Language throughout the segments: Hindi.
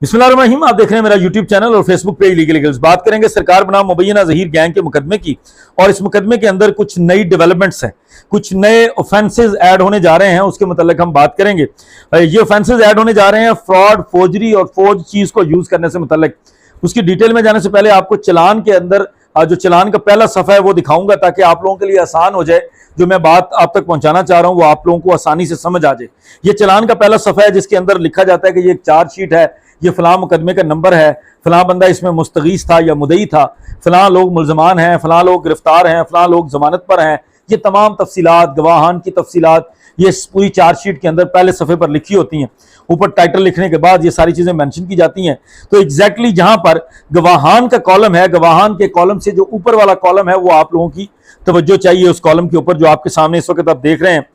बिस्मिल्लाहिर्रहमानिर्रहीम। आप देख रहे हैं मेरा यूट्यूब चैनल और फेसबुक पेज लीगल लीगल्स। बात करेंगे सरकार बनाम मुबैना ज़हीर गैंग के मुकदमे की, और इस मुकदमे के अंदर कुछ नई डेवलपमेंट्स हैं, कुछ नए ऑफेंसेस ऐड होने जा रहे हैं, उसके मतलब हम बात करेंगे। ये ऑफेंसेस ऐड होने जा रहे हैं फ्रॉड, फोर्जरी और फोर्ज चीज को यूज करने से मुतल्लिक। उसकी डिटेल में जाने से पहले आपको चलान के अंदर जो चलान का पहला सफ़ा है वो दिखाऊंगा, ताकि आप लोगों के लिए आसान हो जाए। जो मैं बात आप तक पहुंचाना चाह रहा हूं वो आप लोगों को आसानी से समझ आ जाए। ये चलान का पहला सफ़ा है जिसके अंदर लिखा जाता है कि ये एक चार्जशीट है, ये फलां मुकदमे का नंबर है, फलां बंदा इसमें मुस्तगीस था या मुदई था, फलां लोग मुलजमान हैं, फलां लोग गिरफ्तार हैं, फलां लोग जमानत पर हैं। ये तमाम तफसीलात, गवाहान की तफसीलात, ये पूरी चार्जशीट के अंदर पहले सफ़े पर लिखी होती हैं। ऊपर टाइटल लिखने के बाद ये सारी चीज़ें मेंशन की जाती हैं। तो एग्जैक्टली जहां पर गवाहान का कॉलम है, गवाहान के कॉलम से जो ऊपर वाला कॉलम है वो आप लोगों की तवज्जो चाहिए। उस कॉलम के ऊपर जो आपके सामने इस वक्त आप देख रहे हैं,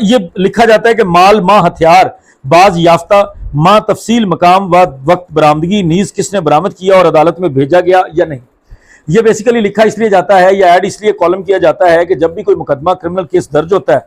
ये लिखा जाता है कि माल माँ हथियार बाज याफ्ता माँ तफसील मकाम व वक्त बरामदगी नीज किसने बरामद किया और अदालत में भेजा गया या नहीं। ये बेसिकली लिखा इसलिए जाता है या ऐड इसलिए कॉलम किया जाता है कि जब भी कोई मुकदमा, क्रिमिनल केस दर्ज होता है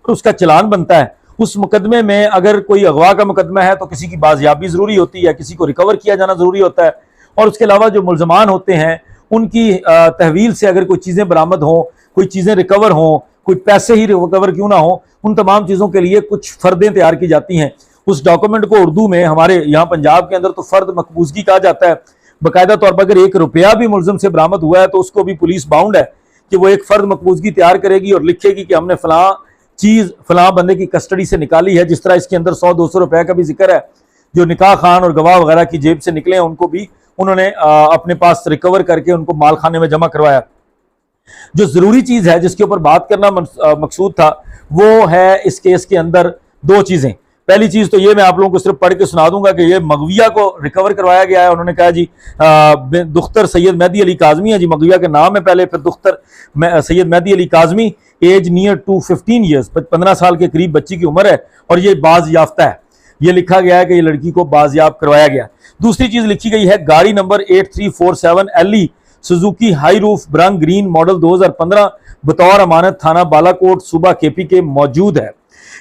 तो उसका चलान बनता है। उस मुकदमे में अगर कोई अगवा का मुकदमा है तो किसी की बाजियाबी जरूरी होती है, किसी को रिकवर किया जाना जरूरी होता है, और उसके अलावा जो मुलजमान होते हैं उनकी तहवील से अगर कोई चीज़ें बरामद हों, कोई चीज़ें रिकवर हों, कोई पैसे ही रिकवर क्यों ना हो, उन तमाम चीज़ों के लिए कुछ फ़र्दें तैयार की जाती हैं। उस डॉक्यूमेंट को उर्दू में हमारे यहाँ पंजाब के अंदर तो फ़र्द मकबूजगी कहा जाता है। बाकायदा तौर पर अगर ₹1 भी मुलजम से बरामद हुआ है तो उसको भी पुलिस बाउंड है कि वो एक फ़र्द मकबूजगी तैयार करेगी और लिखेगी कि हमने फलां चीज़ फलां बंदे की कस्टडी से निकाली है। जिस तरह इसके अंदर ₹100-200 का भी जिक्र है, जो निकाह खान और गवाह वगैरह की जेब से निकले हैं उनको भी उन्होंने अपने पास रिकवर करके उनको माल खाने में जमा करवाया। जो ज़रूरी चीज़ है जिसके ऊपर बात करना मकसूद था वो है इस केस के अंदर दो चीज़ें। पहली चीज़ तो ये मैं आप लोगों को सिर्फ पढ़ के सुना दूंगा कि ये मगविया को रिकवर करवाया गया है। उन्होंने कहा जी दुख्तर सैयद मेहदी अली काज़मी है जी, मगविया के नाम है पहले, फिर दुख्तर Syed Mehdi Ali Kazmi, age near to 15 years, 15 साल के करीब बच्ची की उम्र है, और ये बाज याफ्ता है। ये लिखा गया है कि ये लड़की को बाजियाब करवाया गया। दूसरी चीज़ लिखी गई है गाड़ी number 8347 LE Suzuki high roof brung green model 2015 बतौर अमानत थाना बालाकोट सूबा KP के मौजूद है।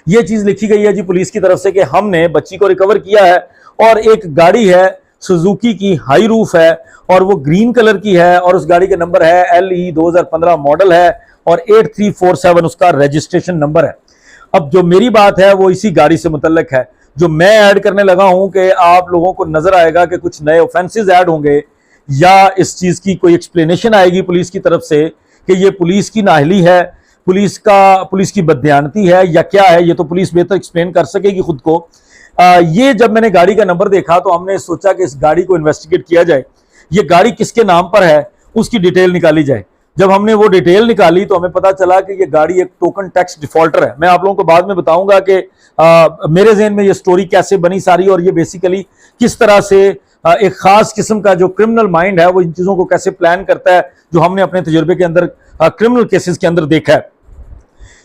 ये चीज लिखी गई है जी पुलिस की तरफ से कि हमने बच्ची को रिकवर किया है, और एक गाड़ी है सुजुकी की हाई रूफ है और वो ग्रीन कलर की है, और उस गाड़ी का नंबर है LE 2015 मॉडल है और 8347 उसका रजिस्ट्रेशन नंबर है। अब जो मेरी बात है वो इसी गाड़ी से मुतल्लिक है। जो मैं ऐड करने लगा हूं कि आप लोगों को नजर आएगा कि कुछ नए ऑफेंसेस ऐड होंगे या इस चीज की कोई एक्सप्लेनेशन आएगी पुलिस की तरफ से कि ये पुलिस की नाअहली है, पुलिस की बददियानती है या क्या है। ये तो पुलिस बेहतर एक्सप्लेन कर सकेगी खुद को। ये जब मैंने गाड़ी का नंबर देखा तो हमने सोचा कि इस गाड़ी को इन्वेस्टिगेट किया जाए, ये गाड़ी किसके नाम पर है उसकी डिटेल निकाली जाए। जब हमने वो डिटेल निकाली तो हमें पता चला कि ये गाड़ी एक टोकन टैक्स डिफॉल्टर है। मैं आप लोगों को बाद में बताऊंगा कि मेरे ज़हन में ये स्टोरी कैसे बनी सारी, और ये बेसिकली किस तरह से एक खास किस्म का जो क्रिमिनल माइंड है वो इन चीज़ों को कैसे प्लान करता है, जो हमने अपने तजुर्बे के अंदर क्रिमिनल केसेस के अंदर देखा है।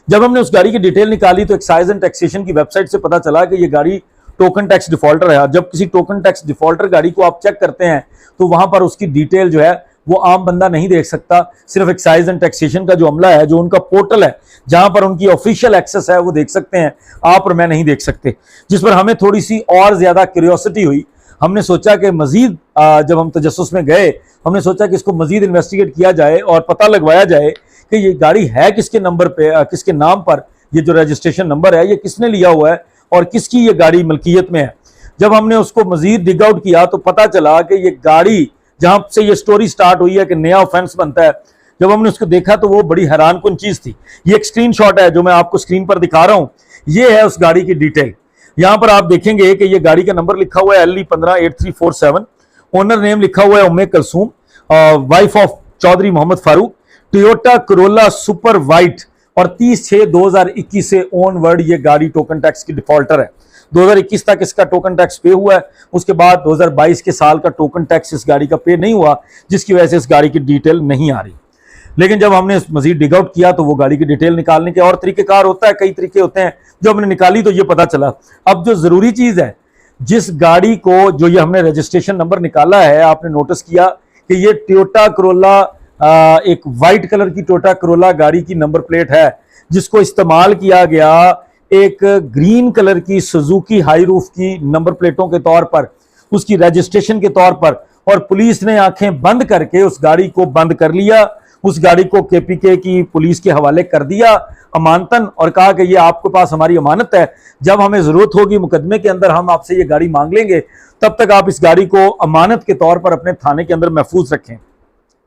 जब हमने उस गाड़ी की डिटेल निकाली तो एक्साइज एंड टैक्सेशन की वेबसाइट से पता चला कि ये गाड़ी टोकन टैक्स डिफॉल्टर है। जब किसी टोकन टैक्स डिफॉल्टर गाड़ी को आप चेक करते हैं तो वहां पर उसकी डिटेल जो है वो आम बंदा नहीं देख सकता। सिर्फ एक्साइज एंड टैक्सेशन का जो अमला है, जो उनका पोर्टल है जहां पर उनकी ऑफिशियल एक्सेस है, वो देख सकते हैं, आप और मैं नहीं देख सकते। जिस पर हमें थोड़ी सी और ज्यादा क्यूरियोसिटी हुई। हमने सोचा कि मजीद जब हम तजस्सुस में गए, हमने सोचा कि इसको मजीद इन्वेस्टिगेट किया जाए और पता लगवाया जाए कि ये गाड़ी है किसके नंबर पे, किसके नाम पर, ये जो रजिस्ट्रेशन नंबर है ये किसने लिया हुआ है और किसकी ये गाड़ी मलकियत में है। जब हमने उसको मजीद डिग आउट किया तो पता चला कि ये गाड़ी जहां से ये स्टोरी स्टार्ट हुई है कि नया ऑफेंस बनता है, जब हमने उसको देखा तो वो बड़ी हैरानकुन चीज थी। ये एक स्क्रीनशॉट है जो मैं आपको स्क्रीन पर दिखा रहा हूं। ये है उस गाड़ी की डिटेल। यहां पर आप देखेंगे कि ये गाड़ी का नंबर लिखा हुआ है LE 158347, ओनर नेम लिखा हुआ है Umme Kulsoom, wife of Chaudhary Mohammad Farooq, Toyota Corolla super white, और 30/6/2021 से ऑनवर्ड ये गाड़ी टोकन टैक्स की डिफॉल्टर है। 2021 तक इसका टोकन टैक्स पे हुआ है, उसके बाद 2022 के साल का टोकन टैक्स इस गाड़ी का पे नहीं हुआ, जिसकी वजह से इस गाड़ी की डिटेल नहीं आ रही। लेकिन जब हमने मजीद डिग आउट किया तो वो गाड़ी की डिटेल निकालने के और तरीकेकार होता है, कई तरीके होते हैं, जो हमने निकाली तो ये पता चला। अब जो जरूरी चीज है, जिस गाड़ी को जो ये हमने रजिस्ट्रेशन नंबर निकाला है, आपने नोटिस किया कि ये टोयोटा करोला एक वाइट कलर की टोयोटा करोला गाड़ी की नंबर प्लेट है, जिसको इस्तेमाल किया गया एक ग्रीन कलर की सुजुकी हाई रूफ की नंबर प्लेटों के तौर पर। उसकी रजिस्ट्रेशन के तौर पर, और पुलिस ने आंखें बंद करके उस गाड़ी को बंद कर लिया, उस गाड़ी को केपीके की पुलिस के हवाले कर दिया अमानतन, और कहा कि ये आपके पास हमारी अमानत है, जब हमें जरूरत होगी मुकदमे के अंदर हम आपसे ये गाड़ी मांग लेंगे, तब तक आप इस गाड़ी को अमानत के तौर पर अपने थाने के अंदर महफूज रखें।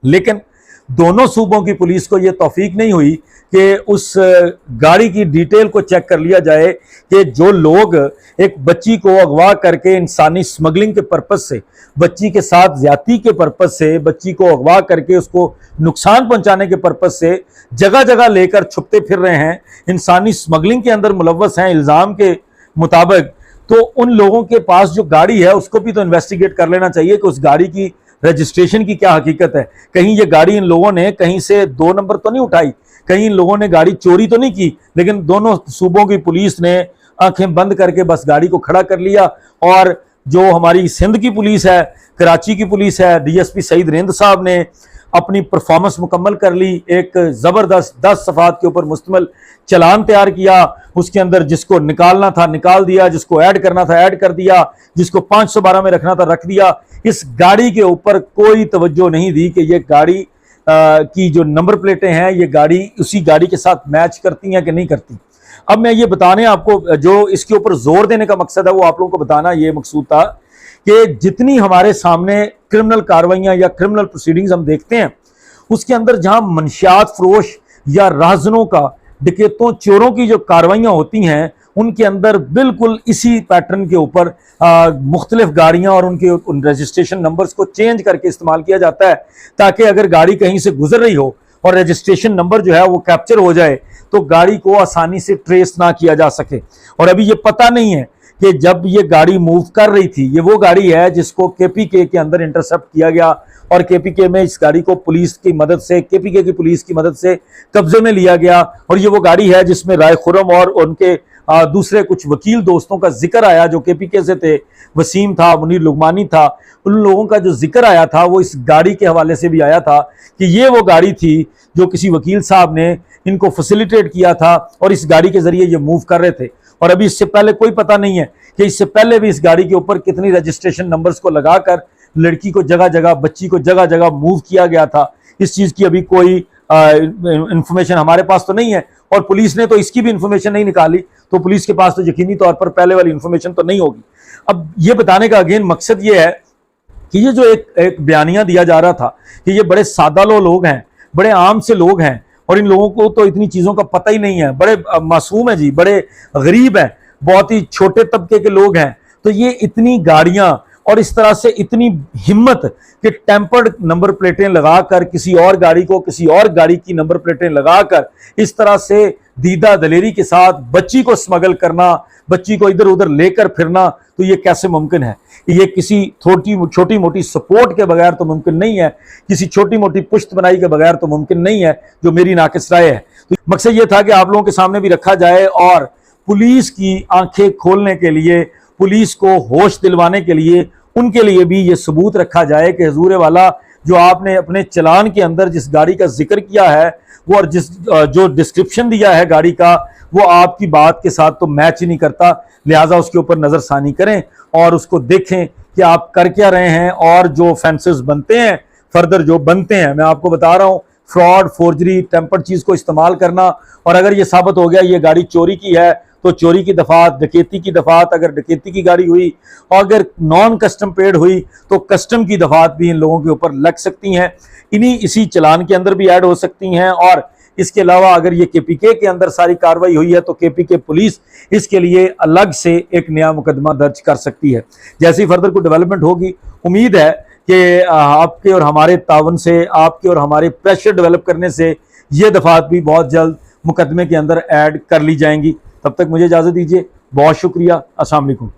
लेकिन दोनों सूबों की पुलिस को यह तौफीक नहीं हुई कि उस गाड़ी की डिटेल को चेक कर लिया जाए कि जो लोग एक बच्ची को अगवा करके इंसानी स्मगलिंग के पर्पज से, बच्ची के साथ ज्यादती के पर्पज से, बच्ची को अगवा करके उसको नुकसान पहुंचाने के पर्पज से जगह जगह लेकर छुपते फिर रहे हैं, इंसानी स्मगलिंग के अंदर मुलव्वस हैं इल्जाम के मुताबिक, तो उन लोगों के पास जो गाड़ी है उसको भी तो इन्वेस्टिगेट कर लेना चाहिए कि उस गाड़ी की रजिस्ट्रेशन की क्या हकीकत है। कहीं ये गाड़ी इन लोगों ने कहीं से 2 नंबर तो नहीं उठाई, कहीं इन लोगों ने गाड़ी चोरी तो नहीं की, लेकिन दोनों सूबों की पुलिस ने आंखें बंद करके बस गाड़ी को खड़ा कर लिया। और जो हमारी सिंध की पुलिस है, कराची की पुलिस है, डीएसपी सईद रिंद साहब ने अपनी परफॉर्मेंस मुकम्मल कर ली, एक ज़बरदस्त 10 सफ़ात के ऊपर मुश्तमिल चलान तैयार किया, उसके अंदर जिसको निकालना था निकाल दिया, जिसको ऐड करना था ऐड कर दिया, जिसको 512 में रखना था रख दिया। इस गाड़ी के ऊपर कोई तवज्जो नहीं दी कि ये गाड़ी की जो नंबर प्लेटें हैं ये गाड़ी उसी गाड़ी के साथ मैच करती हैं कि नहीं करती। अब मैं ये बताने आपको, जो इसके ऊपर जोर देने का मकसद है वो आप लोगों को बताना ये मकसूद था कि जितनी हमारे सामने क्रिमिनल कार्रवाइयां या क्रिमिनल प्रोसीडिंग्स हम देखते हैं, उसके अंदर जहां मंशियात फरोश या राहजनों का, डकैतों चोरों की जो कार्रवाइयां होती हैं, उनके अंदर बिल्कुल इसी पैटर्न के ऊपर मुख्तलिफ गाड़ियां और उनके उन रजिस्ट्रेशन नंबर्स को चेंज करके इस्तेमाल किया जाता है, ताकि अगर गाड़ी कहीं से गुजर रही हो और रजिस्ट्रेशन नंबर जो है वो कैप्चर हो जाए तो गाड़ी को आसानी से ट्रेस ना किया जा सके। और अभी ये पता नहीं है कि जब ये गाड़ी मूव कर रही थी, ये वो गाड़ी है जिसको केपीके के अंदर इंटरसेप्ट किया गया और केपीके में इस गाड़ी को पुलिस की मदद से, केपीके की पुलिस की मदद से कब्जे में लिया गया। और ये वो गाड़ी है जिसमें राय खुर्रम और उनके दूसरे कुछ वकील दोस्तों का जिक्र आया जो केपीके से थे, वसीम था, मुनीर लुगमानी था, उन लोगों का जो जिक्र आया था वो इस गाड़ी के हवाले से भी आया था कि ये वो गाड़ी थी जो किसी वकील साहब ने इनको फैसिलिटेट किया था और इस गाड़ी के जरिए ये मूव कर रहे थे। और अभी इससे पहले कोई पता नहीं है कि इससे पहले भी इस गाड़ी के ऊपर कितनी रजिस्ट्रेशन नंबर्स को लगाकर लड़की को जगह जगह, बच्ची को जगह जगह मूव किया गया था। इस चीज की अभी कोई इंफॉर्मेशन हमारे पास तो नहीं है, और पुलिस ने तो इसकी भी इंफॉर्मेशन नहीं निकाली, तो पुलिस के पास तो यकीनी तौर पर पहले वाली इंफॉर्मेशन तो नहीं होगी। अब ये बताने का अगेन मकसद ये है कि ये जो एक बयानिया दिया जा रहा था कि ये बड़े सादा लोग हैं, बड़े आम से लोग हैं और इन लोगों को तो इतनी चीजों का पता ही नहीं है, बड़े मासूम है जी, बड़े गरीब हैं, बहुत ही छोटे तबके के लोग हैं, तो ये इतनी गाड़ियां और इस तरह से इतनी हिम्मत कि टेम्पर्ड नंबर प्लेटें लगाकर किसी और गाड़ी को, किसी और गाड़ी की नंबर प्लेटें लगाकर इस तरह से दीदा दलेरी के साथ बच्ची को स्मगल करना, बच्ची को इधर उधर लेकर फिरना, तो ये कैसे मुमकिन है? ये किसी छोटी मोटी सपोर्ट के बगैर तो मुमकिन नहीं है, किसी छोटी मोटी पुश्त बनाई के बगैर तो मुमकिन नहीं है, जो मेरी नाकिस राय है। तो मकसद ये था कि आप लोगों के सामने भी रखा जाए और पुलिस की आंखें खोलने के लिए, पुलिस को होश दिलवाने के लिए, उनके लिए भी ये सबूत रखा जाए कि हुजूर वाला जो आपने अपने चलान के अंदर जिस गाड़ी का जिक्र किया है वो, और जो डिस्क्रिप्शन दिया है गाड़ी का, वो आपकी बात के साथ तो मैच ही नहीं करता। लिहाजा उसके ऊपर नजरसानी करें और उसको देखें कि आप कर क्या रहे हैं, और जो ऑफेंसेस बनते हैं फर्दर जो बनते हैं, मैं आपको बता रहा हूँ, फ्रॉड, फोर्जरी, टेम्पर्ड चीज को इस्तेमाल करना, और अगर ये साबित हो गया ये गाड़ी चोरी की है तो चोरी की दफात, डकैती की दफात, अगर डकैती की गाड़ी हुई और अगर नॉन कस्टम पेड हुई तो कस्टम की दफात भी इन लोगों के ऊपर लग सकती हैं, इसी चलान के अंदर भी ऐड हो सकती हैं। और इसके अलावा अगर ये केपीके के अंदर सारी कार्रवाई हुई है तो केपीके पुलिस इसके लिए अलग से एक नया मुकदमा दर्ज कर सकती है। जैसे ही फर्दर कोई डेवलपमेंट होगी, उम्मीद है कि आपके और हमारे तावन से, आपके और हमारे प्रेशर डेवलप करने से ये दफात भी बहुत जल्द मुकदमे के अंदर ऐड कर ली जाएंगी। तब तक मुझे इजाज़त दीजिए, बहुत शुक्रिया, अस्सलाम वालेकुम।